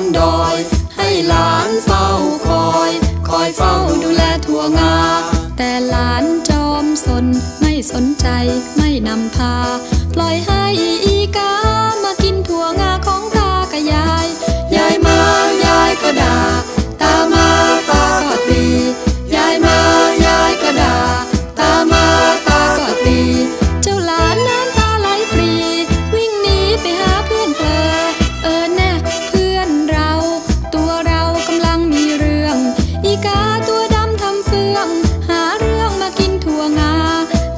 นดอยให้หลานเฝ้าคอยเฝ้าดูแลถั่วงาแต่หลานจอมสนไม่สนใจไม่นำพาปล่อยให้อีกามากินถั่วงาของตากับยายยายมายายก็ด่าตามาตาก็ตียายมายายก็ด่าตามาตาก็ตีเจ้าหลานน้ำตาไหลปรีวิ่งหนีไปหาเพื่อนเพลอแน่เพื่อนเราตัวเรากำลังมีเรื่องอีกาตัวดำทำเฟืองหาเรื่องมากินถั่วงา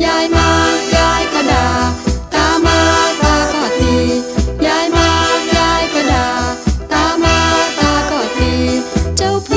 ยายมายายก็ด่าตามาตาก็ตียายมายายก็ด่าตามาตาก็ตีเจ้าเพื่